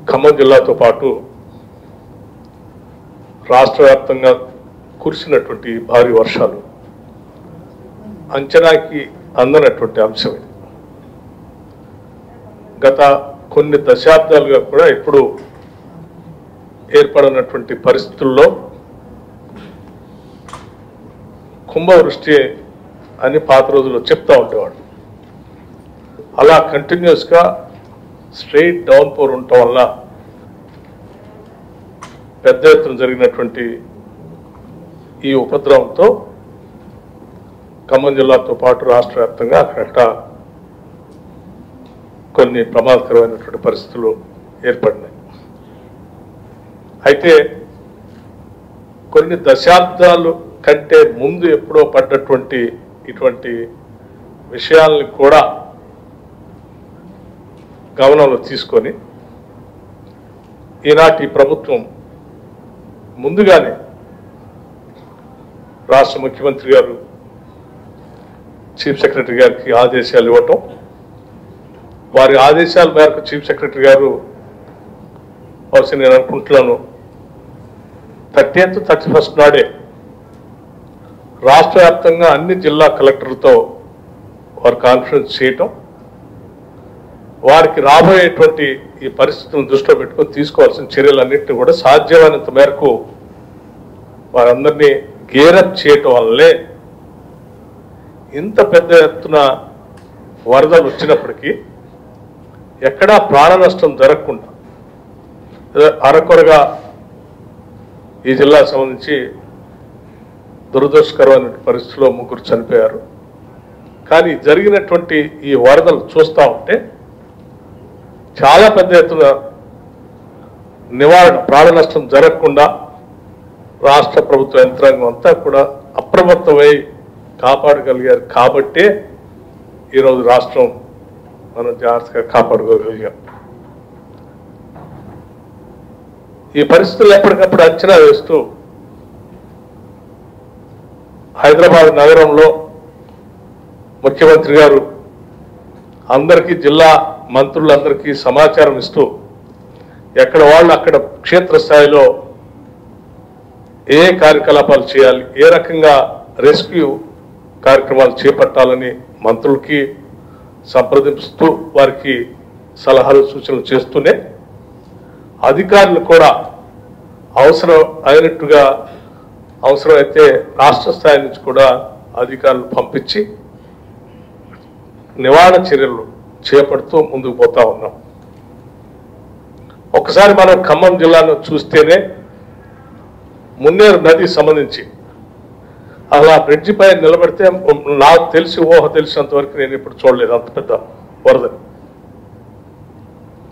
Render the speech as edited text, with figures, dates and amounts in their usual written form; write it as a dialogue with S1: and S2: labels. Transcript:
S1: ఖమ్మం జిల్లాతో పాటు రాష్ట్ర వ్యాప్తంగా కురిసినటువంటి భారీ వర్షాలు అంచనాకి అందనటువంటి అంశం ఇది. గత కొన్ని దశాబ్దాలుగా కూడా ఇప్పుడు ఏర్పడినటువంటి పరిస్థితుల్లో కుంభవృష్టి అని పాత రోజుల్లో చెప్తా ఉండేవాడు. అలా కంటిన్యూస్గా స్ట్రెయిట్ డౌన్ పోర్ ఉండటం వల్ల పెద్ద ఎత్తున జరిగినటువంటి ఈ ఉపద్రవంతో ఖమ్మం జిల్లాతో పాటు రాష్ట్ర వ్యాప్తంగా అక్కడక్కడ కొన్ని ప్రమాదకరమైనటువంటి పరిస్థితులు ఏర్పడినాయి. అయితే కొన్ని దశాబ్దాలు కంటే ముందు ఎప్పుడో పడ్డటువంటి ఇటువంటి విషయాల్ని కూడా గమనంలో తీసుకొని ఈనాటి ప్రభుత్వం ముందుగానే రాష్ట్ర ముఖ్యమంత్రి గారు చీఫ్ సెక్రటరీ గారికి ఆదేశాలు ఇవ్వటం, వారి ఆదేశాల మేరకు చీఫ్ సెక్రటరీ గారు బహుశా నేను అనుకుంటున్నాను 30th 31st నాడే రాష్ట్ర వ్యాప్తంగా అన్ని జిల్లా కలెక్టర్లతో వారు కాన్ఫరెన్స్ చేయటం, వారికి రాబోయేటువంటి ఈ పరిస్థితులను దృష్టిలో పెట్టుకొని తీసుకోవాల్సిన చర్యలన్నింటినీ కూడా సాధ్యమైనంత మేరకు వారందరినీ గేరప్ చేయటం వల్లే ఇంత పెద్ద ఎత్తున వరదలు వచ్చినప్పటికీ ఎక్కడా ప్రాణ నష్టం జరగకుండా అరకొరగా ఈ జిల్లాకు సంబంధించి దురదృష్టకరమైన పరిస్థితుల్లో 3 చనిపోయారు. కానీ జరిగినటువంటి ఈ వరదలు చూస్తూ ఉంటే చాలా పెద్ద ఎత్తున నివారణ, ప్రాణ నష్టం జరగకుండా రాష్ట్ర ప్రభుత్వ యంత్రాంగం అంతా కూడా అప్రమత్తమై కాపాడగలిగారు. కాబట్టే ఈరోజు రాష్ట్రం మనం జాగ్రత్తగా కాపాడుకోగలిగాం. ఈ పరిస్థితులు ఎప్పటికప్పుడు అంచనా వేస్తూ హైదరాబాద్ నగరంలో ముఖ్యమంత్రి గారు అందరికీ, జిల్లా మంత్రులందరికీ సమాచారం ఇస్తూ ఎక్కడ వాళ్ళు అక్కడ క్షేత్రస్థాయిలో ఏ కార్యకలాపాలు చేయాలి, ఏ రకంగా రెస్క్యూ కార్యక్రమాలు చేపట్టాలని మంత్రులకి సంప్రదిస్తూ వారికి సలహాలు సూచనలు చేస్తూనే అధికారులు కూడా అవసరం అయినట్టుగా అవసరమైతే రాష్ట్ర స్థాయి నుంచి కూడా అధికారులు పంపించి నివారణ చర్యలు చేపడుతూ ముందుకు పోతా ఉన్నాం. ఒకసారి మనం ఖమ్మం జిల్లాను చూస్తేనే మున్నేరు నది సంబంధించి అలా బ్రిడ్జి పై నిలబడితే నాకు తెలిసి తెలిసినంత వరకు నేను ఇప్పుడు చూడలేదు అంత పెద్ద వరదని.